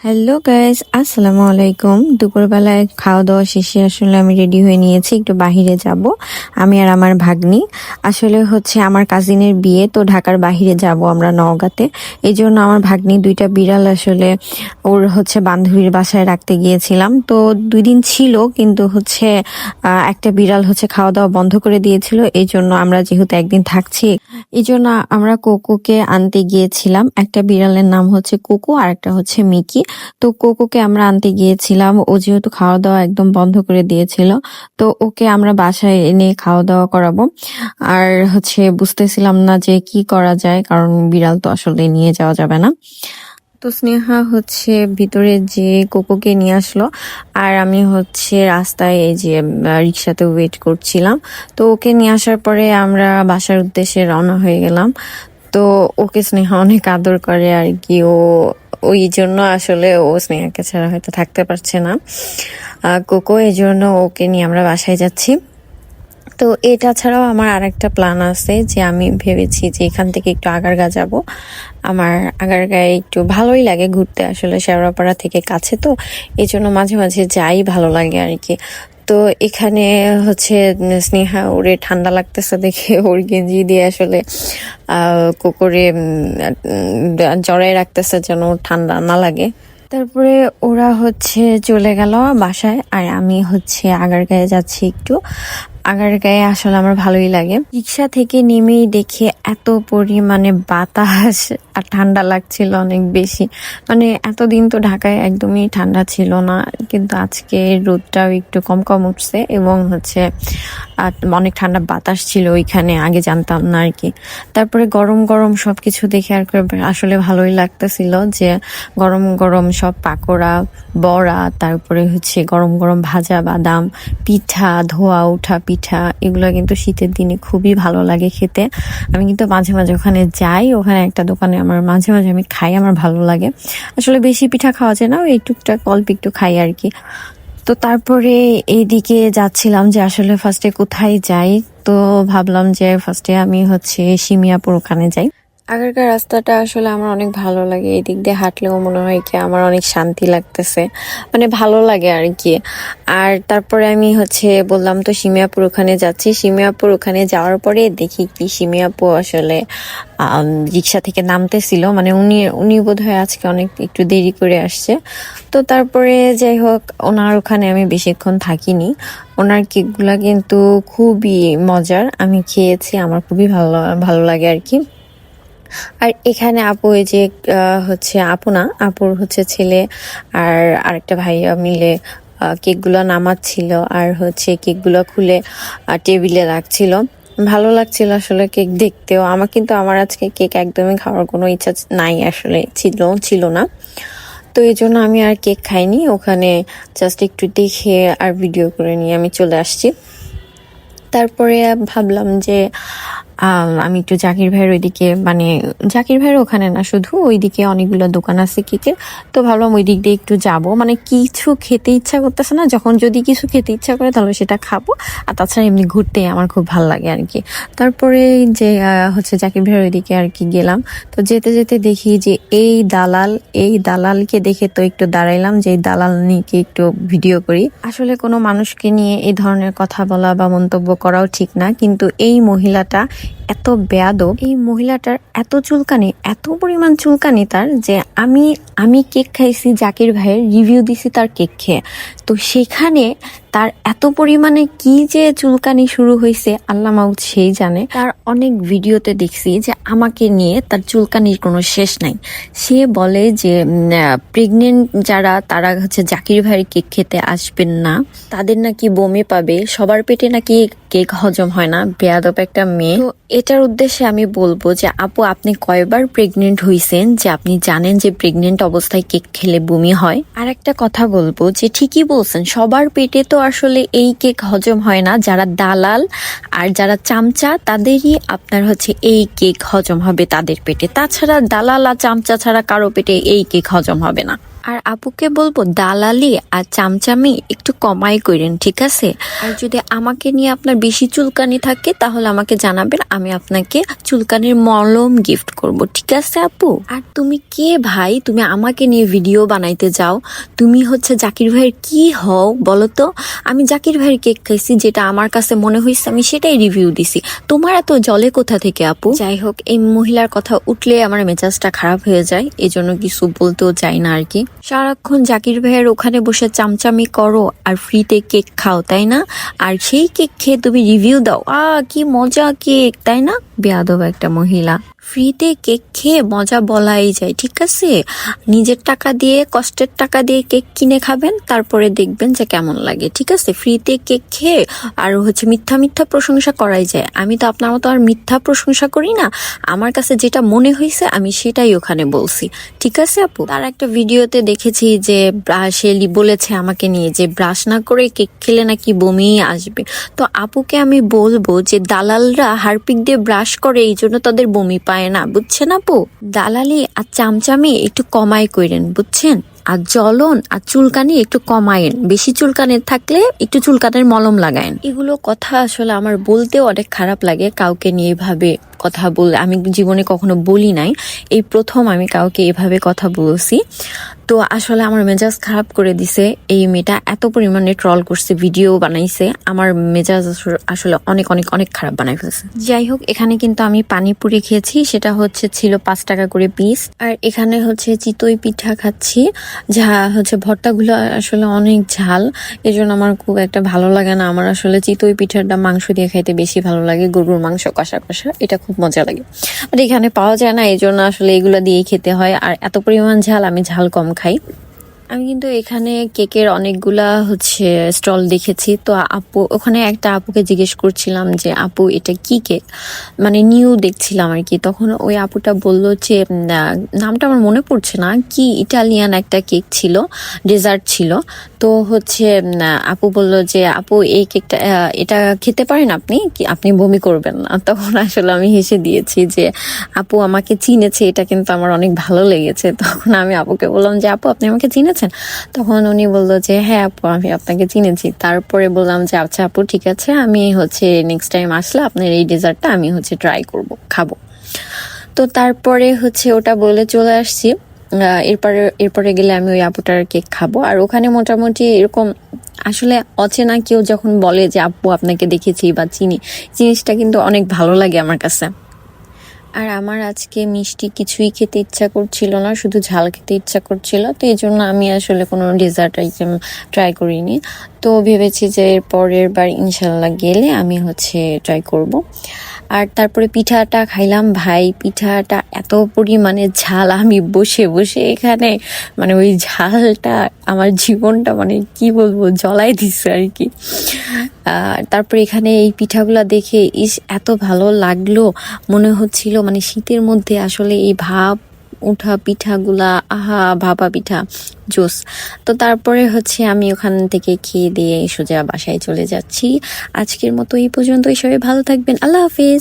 Hello guys, আসসালামু আলাইকুম। দুপুরবেলায় খাওয়া দাওয়া শেষে আসলে আমি রেডি হয়ে নিয়েছি, একটু বাহিরে যাব। আমি আর আমার ভাগ্নি আসলে আমার কাজিনের বিয়ে, তো ঢাকার বাহিরে যাব আমরা নওগাঁতে। এই জন্য আমার ভাগ্নি দুইটা বিড়াল আসলে ওর বান্ধবীর বাসায় রাখতে গিয়েছিলাম। তো 2 দিন ছিল, কিন্তু একটা বিড়াল খাওয়া দাওয়া বন্ধ করে দিয়েছিল। এই জন্য আমরা যেহেতু একদিন থাকছি, এই জন্য আমরা কোকোকে আনতে গিয়েছিলাম। একটা বিড়ালের নাম কোকো আর একটা মিকি। তো কোকোকে আমরা আনতে গিয়েছিলাম, ও যেহেতু খাওয়া দাওয়া একদম বন্ধ করে দিয়েছিল, তো ওকে আমরা বাসায় এনে খাওয়া দাওয়া করাবো। আর বুঝতেছিলাম না যে কি করা যায়, কারণ বিড়াল তো আসলে নিয়ে যাওয়া যাবে না। তো স্নেহা ভিতরে যে কোকোকে নিয়ে আসলো, আর আমি রাস্তায় এই যে রিক্সাতে ওয়েট করছিলাম। তো ওকে নিয়ে আসার পরে আমরা বাসার উদ্দেশ্যে রওনা হয়ে গেলাম। তো ওকে স্নেহা অনেক আদর করে আর কি, ওই জন্য আসলে ও স্নেহাকে ছাড়া হয়তো থাকতে পারছে না কোকো, এই জন্য ওকে নিয়ে আমরা বাসায় যাচ্ছি। তো এটা ছাড়াও আমার আরেকটা প্ল্যান আছে, যে আমি ভেবেছি যে এখান থেকে একটু আগারগা যাব। আমার আগারগাঁয়ে একটু ভালোই লাগে ঘুরতে, আসলে শেওড়াপাড়া থেকে কাছে, তো এই জন্য মাঝে মাঝে যাই, ভালো লাগে আর কি। তো এখানে স্নেহা ওরে ঠান্ডা লাগতেছে দেখে ওর গেঞ্জি দিয়ে আসলে কুকুরে জড়াই রাখতেছে যেন ওর ঠান্ডা না লাগে। তারপরে ওরা চলে গেল বাসায়, আর আমি আগারগাঁয়ে যাচ্ছি একটু। আগারগাঁয়ে আসলে আমার ভালোই লাগে। রিক্সা থেকে নেমেই দেখে এত পরিমাণে বাতাস আর ঠান্ডা লাগছিল অনেক বেশি। মানে এতদিন তো ঢাকায় একদমই ঠান্ডা ছিল না, কিন্তু আজকে রোদটাও একটু কম কম উঠছে, এবং অনেক ঠান্ডা বাতাস ছিল ওইখানে, আগে জানতাম না আর কি। তারপরে গরম গরম সবকিছু দেখে আর আসলে ভালোই লাগতেছিল, যে গরম গরম সব পাকোড়া, বড়া, তারপরে গরম গরম ভাজা বাদাম, পিঠা, ধোয়া ওঠা পিঠা, এগুলো কিন্তু শীতের দিনে খুবই ভালো লাগে খেতে। আমি কিন্তু মাঝে মাঝে ওখানে যাই, ওখানে একটা দোকানে আমার মাঝে মাঝে আমি খাই, আমার ভালো লাগে। আসলে বেশি পিঠা খাওয়া যায় না, ওই টুকটাক অল্প একটু খাই আর কি। তো তারপরে এইদিকে যাচ্ছিলাম যে আসলে ফার্স্টে কোথায় যাই, তো ভাবলাম যে ফার্স্টে আমি সিমিয়াপুর ওখানে যাই। আগেরকার রাস্তাটা আসলে আমার অনেক ভালো লাগে, এই দিক দিয়ে হাঁটলেও মনে হয় কি আমার অনেক শান্তি লাগতেছে, মানে ভালো লাগে আর কি। আর তারপরে আমি বললাম তো সিমিয়াপুর ওখানে যাচ্ছি। সিমিয়াপুর ওখানে যাওয়ার পরে দেখি কি সিমিয়াপু আসলে রিক্সা থেকে নামতেছিল, মানে উনি উনি বোধহয় আজকে অনেক একটু দেরি করে আসছে। তো তারপরে যাই হোক, ওনার ওখানে আমি বেশিক্ষণ থাকিনি। ওনার কেকগুলা কিন্তু খুবই মজার, আমি খেয়েছি, আমার খুবই ভালো ভালো লাগে আর কি। আর এখানে আপু এই যে আপু না, আপুর ছেলে আর আরেকটা ভাইয়া মিলে কেকগুলো নামাচ্ছিল, আর কেকগুলো খুলে টেবিলে রাখছিল। ভালো লাগছিল আসলে কেক দেখতেও। আমার আজকে কেক একদমই খাওয়ার কোনো ইচ্ছা নাই, আসলে ছিল না। তো এই জন্য আমি আর কেক খাইনি, ওখানে জাস্ট একটু দেখে আর ভিডিও করে নিয়ে আমি চলে আসছি। তারপরে ভাবলাম যে আমি একটু জাকির ভাইয়ের ওইদিকে, মানে জাকির ভাইয়ের ওখানে না, শুধু ওইদিকে অনেকগুলো দোকান আছে কেকের, তো ভাবলাম ওই দিক দিয়ে একটু যাব। মানে কিছু খেতে ইচ্ছা করতেছে না, যখন যদি কিছু খেতে ইচ্ছা করে তাহলে সেটা খাবো, আর তাছাড়া এমনি ঘুরতে আমার খুব ভালো লাগে আর কি। তারপরে যে জাকির ভাইয়ের ওইদিকে আর কি গেলাম। তো যেতে যেতে দেখি যে এই দালালকে দেখে তো একটু দাঁড়াইলাম, যে এই দালাল নিয়ে একটু ভিডিও করি। আসলে কোনো মানুষকে নিয়ে এই ধরনের কথা বলা বা মন্তব্য করাও ঠিক না, কিন্তু এই মহিলাটা এত বেয়াদব, এই মহিলাটার এত চুলকানি, এত পরিমাণ চুলকানি তার, যে আমি কেক খাইছি, জাকির ভাইয়ের রিভিউ দিছি তার কেক খেয়ে, তো সেখানে তার এত পরিমাণে কি যে চুলকানি শুরু হয়েছে আল্লাহ মাউদ সেই জানে। তার অনেক ভিডিওতে দেখছি যে আমাকে নিয়ে তার চুলকানির কোনো শেষ নাই। সে বলে যে প্রেগনেন্ট যারা, তারা জাকির ভাইয়ের কেক খেতে আসবেন না, তাদের নাকি বমি পাবে, সবার পেটে নাকি কেক হজম হয় না। বেয়াদব একটা মেয়ে। তো এটার উদ্দেশ্যে আমি বলবো যে আপু, আপনি কয়বার প্রেগনেন্ট হইছেন যে আপনি জানেন যে প্রেগনেন্ট অবস্থায় কেক খেলে বমি হয়? আর একটা কথা বলবো, যে ঠিকই বলছেন, সবার পেটে তো আসলে এই কেক হজম হয় না। যারা দালাল আর যারা চামচা, তাদেরই আপনার এই কেক হজম হবে তাদের পেটে, তাছাড়া দালাল আর চামচা ছাড়া কারো পেটে এই কেক হজম হবে না। আর আপুকে বলবো দালালি আর চামচামি একটু কমাই করেন, ঠিক আছে? আর যদি আমাকে নিয়ে আপনার বেশি চুলকানি থাকে তাহলে আমাকে জানাবেন, আমি আপনাকে চুলকানির মলম গিফট করব, ঠিক আছে আপু? আর তুমি কে ভাই, তুমি আমাকে নিয়ে ভিডিও বানাইতে যাও? তুমি হচ্ছে জাকির ভাইয়ের কি হও বলো তো? আমি জাকির ভাইয়ের কেক খাইছি, যেটা আমার কাছে মনে হয়েছে আমি সেটাই রিভিউ দিছি। তোমার এত জলে কোথা থেকে আপু? যাই হোক, এই মহিলার কথা উঠলে আমার মেজাজটা খারাপ হয়ে যায়, এজন্য কিছু বলতেও চাই না আর কি। সারাক্ষণ জাকির ভাইয়ের ওখানে বসে চামচামি করো আর ফ্রিতে কেক খাও, তাই না? আর সেই কেক খেয়ে তুমি রিভিউ দাও, কি মজা কেক, তাই না? বেয়াদব একটা মহিলা। ফ্রিতে কেক খেয়ে মজা বলাই যায়, ঠিক আছে? নিজের টাকা দিয়ে, কষ্টের টাকা দিয়ে কেক কিনে খাবেন, তারপরে দেখবেন যে কেমন লাগে, ঠিক আছে? ফ্রিতে কেক খেয়ে আর হচ্ছে মিথ্যা মিথ্যা প্রশংসা করাই যায়। আমি তো আপনার মতো আর মিথ্যা প্রশংসা করি না, আমার কাছে যেটা মনে হয়েছে আমি সেটাই ওখানে বলছি, ঠিক আছে আপু? তার একটা ভিডিওতে দেখেছি যে সে বলেছে আমাকে নিয়ে যে ব্রাশ না করে কেক খেলে নাকি বমি আসবে। তো আপুকে আমি বলবো যে দালালরা হারপিক দিয়ে ব্রাশ করে, এই জন্য তাদের বমি পায় না, বুঝছেন আপু? দালালি আর চামচামি একটু কমাই করেন, বুঝছেন? আর জ্বলন আর চুলকানি একটু কমায়েন, বেশি চুলকানি থাকলে একটু চুলকানির মলম লাগায়েন। এগুলো কথা আসলে আমার বলতেও অনেক খারাপ লাগে, কাউকে নিয়ে এভাবে কথা বলে আমি জীবনে কখনো বলি নাই, এই প্রথম আমি কাউকে এভাবে কথা বলছি। তো আসলে আমার মেজাজ খারাপ করে দিছে এই মেয়েটা, এত পরিমাণে ট্রল করছে, ভিডিও বানাইছে, আমার মেজাজ আসলে অনেক অনেক অনেক খারাপ বানাই ফেলছে। যাই হোক, এখানে কিন্তু আমি পানিপুরি খেয়েছি, সেটা হচ্ছে ছিল 5 টাকা করে পিস। আর এখানে হচ্ছে চিতই পিঠা খাচ্ছি, যা হচ্ছে ভর্তাগুলো আসলে অনেক ঝাল, এজন্য আমার খুব একটা ভালো লাগে না। আমার আসলে চিতই পিঠাটা মাংস দিয়ে খাইতে বেশি ভালো লাগে, গরুর মাংস কষা কষা, এটা খুব মজা লাগে। আর এখানে পাওয়া যায় না, এই জন্য আসলে এগুলো দিয়েই খেতে হয়। আর এত পরিমাণ ঝাল, আমি ঝাল কম খাই। আমি কিন্তু এখানে কেকের অনেকগুলা হচ্ছে স্টল দেখেছি। তো আপু, ওখানে একটা আপুকে জিজ্ঞেস করছিলাম যে আপু এটা কি কেক, মানে নিউ দেখছিলাম আর কি। তখন ওই আপুটা বলল যে নামটা আমার মনে পড়ছে না, কি ইটালিয়ান একটা কেক ছিল, ডেজার্ট ছিল। তো হচ্ছে আপু বলল যে আপু এই কেকটা এটা খেতে পারেন আপনি, কি আপনি বমি করবেন না? তখন আসলে আমি হেসে দিয়েছি যে আপু আমাকে চিনেছে, এটা কিন্তু আমার অনেক ভালো লেগেছে। তখন আমি আপুকে বললাম যে আপু আপনি আমাকে চিনেছেন? তখন উনি বললো যে হ্যাঁ আপু আমি আপনাকে চিনেছি। তারপরে বললাম যে আচ্ছা আপু ঠিক আছে, আমি হচ্ছে নেক্সট টাইম আসলে আপনার এই ডেজার্টটা আমি হচ্ছে ট্রাই করব, খাবো। তো তারপরে হচ্ছে ওটা বলে চলে আসছি। এরপরে গেলে আমি ওই আপুটার কেক খাবো। আর ওখানে মোটামুটি এরকম আসলে অচেনা কেউ যখন বলে যে আপু আপনাকে দেখেছি বা চিনি, জিনিসটা কিন্তু অনেক ভালো লাগে আমার কাছে। আর আমার আজকে মিষ্টি কিছুই খেতে ইচ্ছা করছিল না, শুধু ঝাল খেতে ইচ্ছা করছিল। তো এই জন্য আমি আসলে কোনো ডেজার্ট আইটেম ট্রাই করিনি। তো ভেবেছি যে পরের বার ইনশাল্লাহ গেলে আমি হচ্ছে ট্রাই করব। আর তারপরে পিঠাটা খাইলাম, ভাই পিঠাটা এত পরিমাণে ঝাল, আমি বসে বসে এখানে মানে ওই ঝালটা আমার জীবনটা মানে কি বলবো জ্বলাই দিচ্ছে আর কি। তারপরে এখানে এই পিঠাগুলা দেখে এত ভালো লাগলো, মনে হচ্ছিল মানে শীতের মধ্যে আসলে এই ভাপ উঠা পিঠাগুলা, আহা ভাপা পিঠা জোস। তো তারপরে হচ্ছে আমি ওখান থেকে খেয়ে দিয়ে সোজা বাসায় চলে যাচ্ছি। আজকের মতো এই পর্যন্তই, সবাই ভালো থাকবেন, আল্লাহ হাফেজ।